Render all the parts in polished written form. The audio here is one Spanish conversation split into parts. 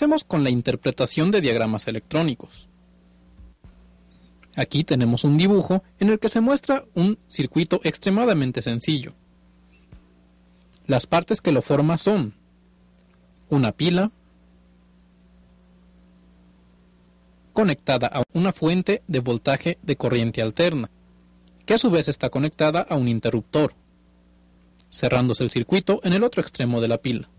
Hacemos con la interpretación de diagramas electrónicos. Aquí tenemos un dibujo en el que se muestra un circuito extremadamente sencillo. Las partes que lo forman son una pila conectada a una fuente de voltaje de corriente alterna, que a su vez está conectada a un interruptor, cerrándose el circuito en el otro extremo de la pila.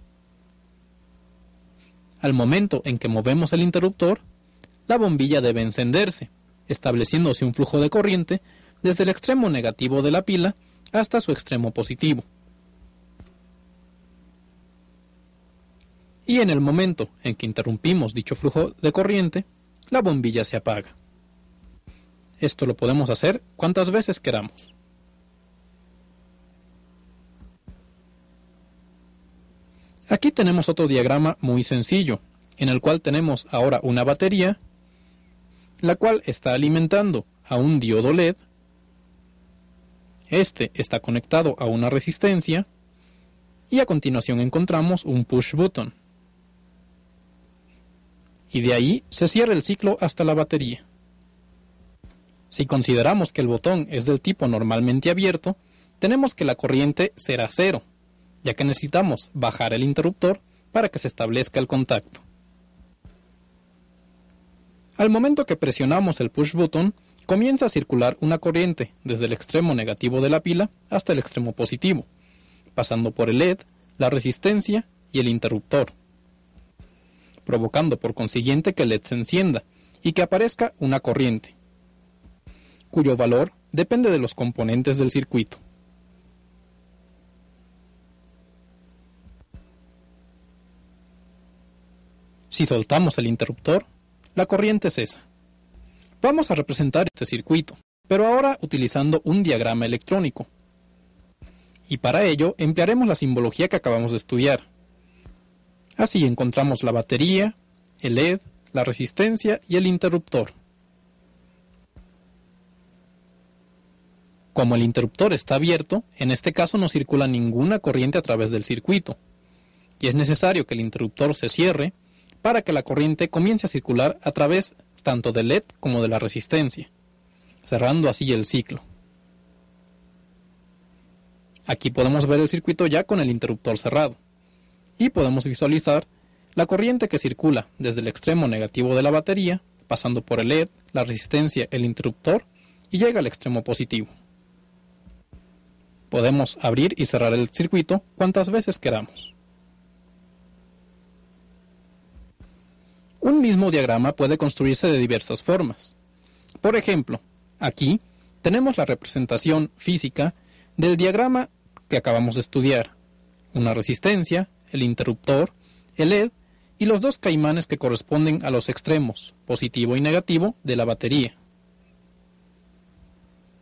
Al momento en que movemos el interruptor, la bombilla debe encenderse, estableciéndose un flujo de corriente desde el extremo negativo de la pila hasta su extremo positivo. Y en el momento en que interrumpimos dicho flujo de corriente, la bombilla se apaga. Esto lo podemos hacer cuantas veces queramos. Aquí tenemos otro diagrama muy sencillo, en el cual tenemos ahora una batería, la cual está alimentando a un diodo LED. Este está conectado a una resistencia, y a continuación encontramos un push button. Y de ahí se cierra el ciclo hasta la batería. Si consideramos que el botón es del tipo normalmente abierto, tenemos que la corriente será cero, ya que necesitamos bajar el interruptor para que se establezca el contacto. Al momento que presionamos el push button, comienza a circular una corriente desde el extremo negativo de la pila hasta el extremo positivo, pasando por el LED, la resistencia y el interruptor, provocando por consiguiente que el LED se encienda y que aparezca una corriente, cuyo valor depende de los componentes del circuito. Si soltamos el interruptor, la corriente cesa. Vamos a representar este circuito, pero ahora utilizando un diagrama electrónico. Y para ello emplearemos la simbología que acabamos de estudiar. Así encontramos la batería, el LED, la resistencia y el interruptor. Como el interruptor está abierto, en este caso no circula ninguna corriente a través del circuito, y es necesario que el interruptor se cierre para que la corriente comience a circular a través tanto del LED como de la resistencia, cerrando así el ciclo. Aquí podemos ver el circuito ya con el interruptor cerrado, y podemos visualizar la corriente que circula desde el extremo negativo de la batería, pasando por el LED, la resistencia, el interruptor, y llega al extremo positivo. Podemos abrir y cerrar el circuito cuantas veces queramos. Un mismo diagrama puede construirse de diversas formas. Por ejemplo, aquí tenemos la representación física del diagrama que acabamos de estudiar: una resistencia, el interruptor, el LED y los dos caimanes que corresponden a los extremos, positivo y negativo, de la batería.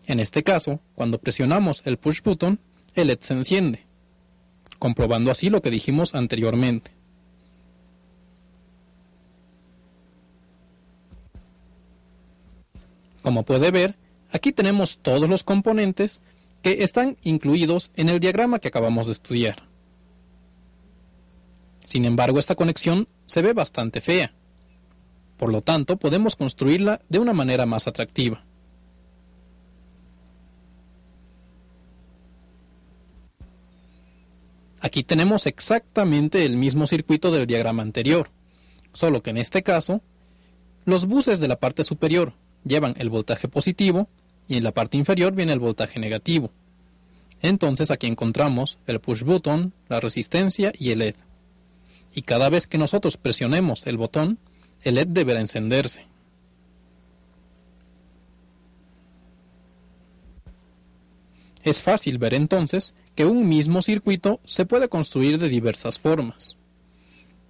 En este caso, cuando presionamos el push button, el LED se enciende, comprobando así lo que dijimos anteriormente. Como puede ver, aquí tenemos todos los componentes que están incluidos en el diagrama que acabamos de estudiar. Sin embargo, esta conexión se ve bastante fea. Por lo tanto, podemos construirla de una manera más atractiva. Aquí tenemos exactamente el mismo circuito del diagrama anterior, solo que en este caso, los buses de la parte superior llevan el voltaje positivo y en la parte inferior viene el voltaje negativo. Entonces aquí encontramos el push button, la resistencia y el LED. Y cada vez que nosotros presionemos el botón, el LED deberá encenderse. Es fácil ver entonces que un mismo circuito se puede construir de diversas formas,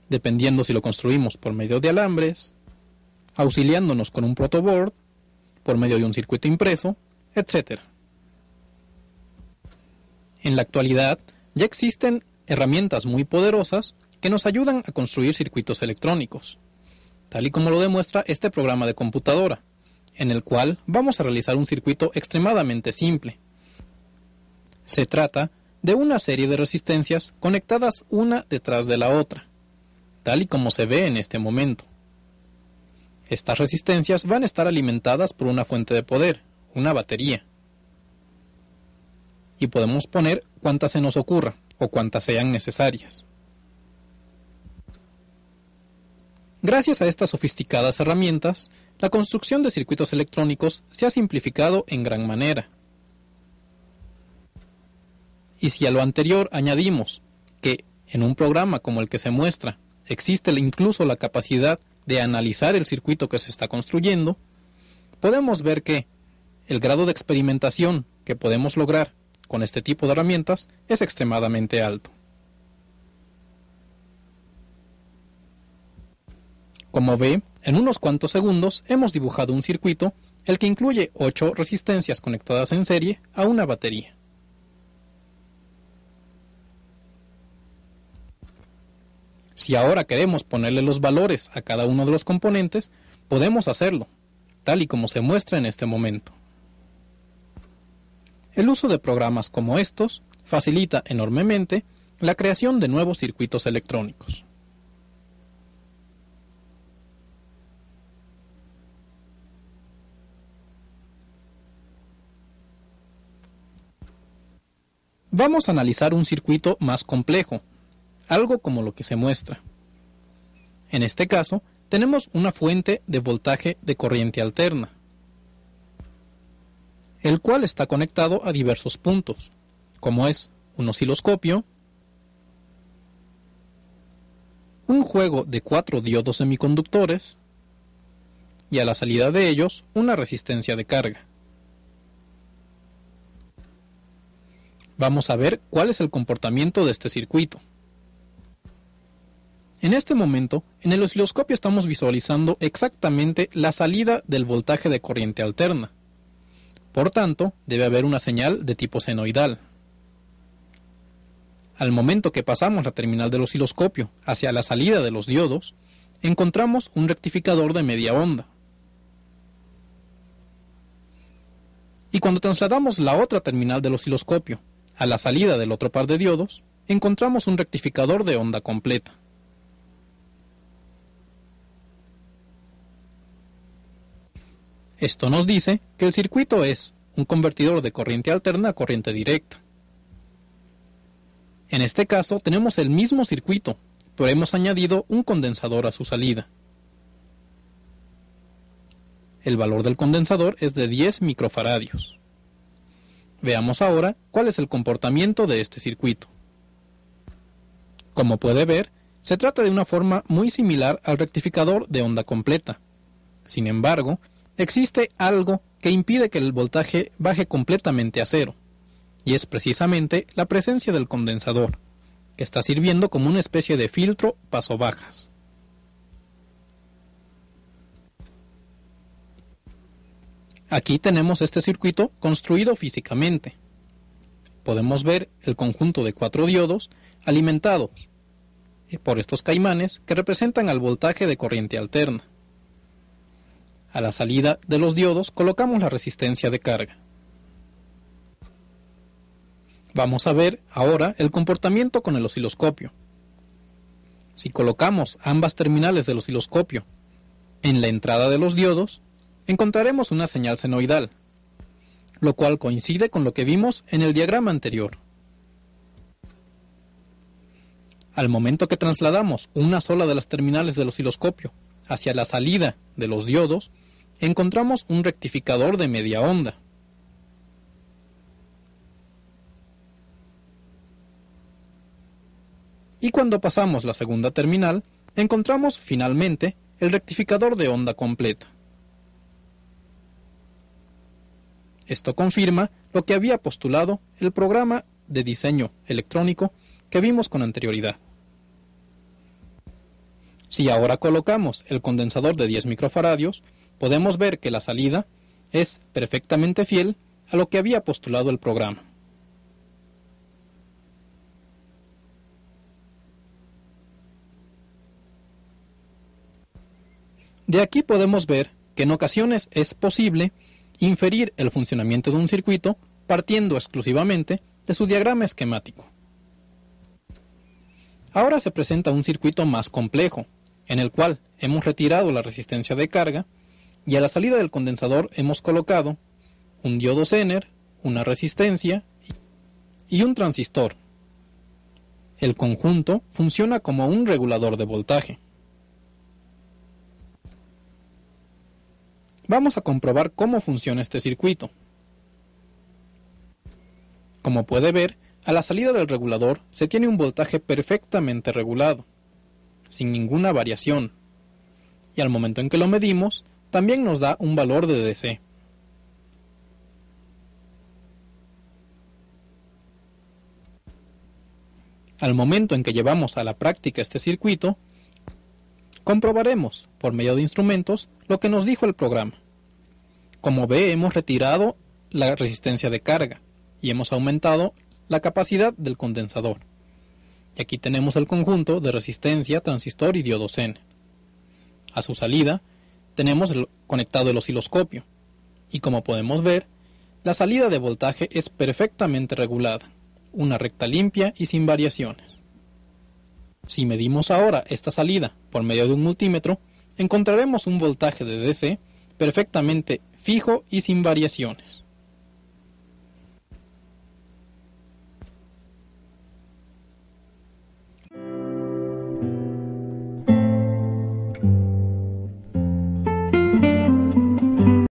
dependiendo si lo construimos por medio de alambres, auxiliándonos con un protoboard, por medio de un circuito impreso, etc. En la actualidad ya existen herramientas muy poderosas que nos ayudan a construir circuitos electrónicos, tal y como lo demuestra este programa de computadora, en el cual vamos a realizar un circuito extremadamente simple. Se trata de una serie de resistencias conectadas una detrás de la otra, tal y como se ve en este momento. Estas resistencias van a estar alimentadas por una fuente de poder, una batería. Y podemos poner cuantas se nos ocurra o cuantas sean necesarias. Gracias a estas sofisticadas herramientas, la construcción de circuitos electrónicos se ha simplificado en gran manera. Y si a lo anterior añadimos que en un programa como el que se muestra existe incluso la capacidad de analizar el circuito que se está construyendo, podemos ver que el grado de experimentación que podemos lograr con este tipo de herramientas es extremadamente alto. Como ve, en unos cuantos segundos hemos dibujado un circuito el que incluye 8 resistencias conectadas en serie a una batería. Si ahora queremos ponerle los valores a cada uno de los componentes, podemos hacerlo, tal y como se muestra en este momento. El uso de programas como estos facilita enormemente la creación de nuevos circuitos electrónicos. Vamos a analizar un circuito más complejo, algo como lo que se muestra. En este caso, tenemos una fuente de voltaje de corriente alterna, el cual está conectado a diversos puntos, como es un osciloscopio, un juego de 4 diodos semiconductores y a la salida de ellos una resistencia de carga. Vamos a ver cuál es el comportamiento de este circuito. En este momento, en el osciloscopio estamos visualizando exactamente la salida del voltaje de corriente alterna. Por tanto, debe haber una señal de tipo senoidal. Al momento que pasamos la terminal del osciloscopio hacia la salida de los diodos, encontramos un rectificador de media onda. Y cuando trasladamos la otra terminal del osciloscopio a la salida del otro par de diodos, encontramos un rectificador de onda completa. Esto nos dice que el circuito es un convertidor de corriente alterna a corriente directa. En este caso tenemos el mismo circuito, pero hemos añadido un condensador a su salida. El valor del condensador es de 10 microfaradios. Veamos ahora cuál es el comportamiento de este circuito. Como puede ver, se trata de una forma muy similar al rectificador de onda completa. Sin embargo, existe algo que impide que el voltaje baje completamente a cero, y es precisamente la presencia del condensador, que está sirviendo como una especie de filtro paso-bajas. Aquí tenemos este circuito construido físicamente. Podemos ver el conjunto de 4 diodos alimentados por estos caimanes que representan al voltaje de corriente alterna. A la salida de los diodos colocamos la resistencia de carga. Vamos a ver ahora el comportamiento con el osciloscopio. Si colocamos ambas terminales del osciloscopio en la entrada de los diodos, encontraremos una señal senoidal, lo cual coincide con lo que vimos en el diagrama anterior. Al momento que trasladamos una sola de las terminales del osciloscopio hacia la salida de los diodos, encontramos un rectificador de media onda. Y cuando pasamos la segunda terminal, encontramos finalmente el rectificador de onda completa. Esto confirma lo que había postulado el programa de diseño electrónico que vimos con anterioridad. Si ahora colocamos el condensador de 10 microfaradios, podemos ver que la salida es perfectamente fiel a lo que había postulado el programa. De aquí podemos ver que en ocasiones es posible inferir el funcionamiento de un circuito partiendo exclusivamente de su diagrama esquemático. Ahora se presenta un circuito más complejo, en el cual hemos retirado la resistencia de carga y a la salida del condensador hemos colocado un diodo Zener, una resistencia y un transistor. El conjunto funciona como un regulador de voltaje. Vamos a comprobar cómo funciona este circuito. Como puede ver, a la salida del regulador se tiene un voltaje perfectamente regulado, sin ninguna variación, y al momento en que lo medimos, también nos da un valor de DC. Al momento en que llevamos a la práctica este circuito, comprobaremos, por medio de instrumentos, lo que nos dijo el programa. Como ve, hemos retirado la resistencia de carga y hemos aumentado la capacidad del condensador. Y aquí tenemos el conjunto de resistencia, transistor y diodo Zener. A su salida, tenemos conectado el osciloscopio. Y como podemos ver, la salida de voltaje es perfectamente regulada, una recta limpia y sin variaciones. Si medimos ahora esta salida por medio de un multímetro, encontraremos un voltaje de DC perfectamente fijo y sin variaciones.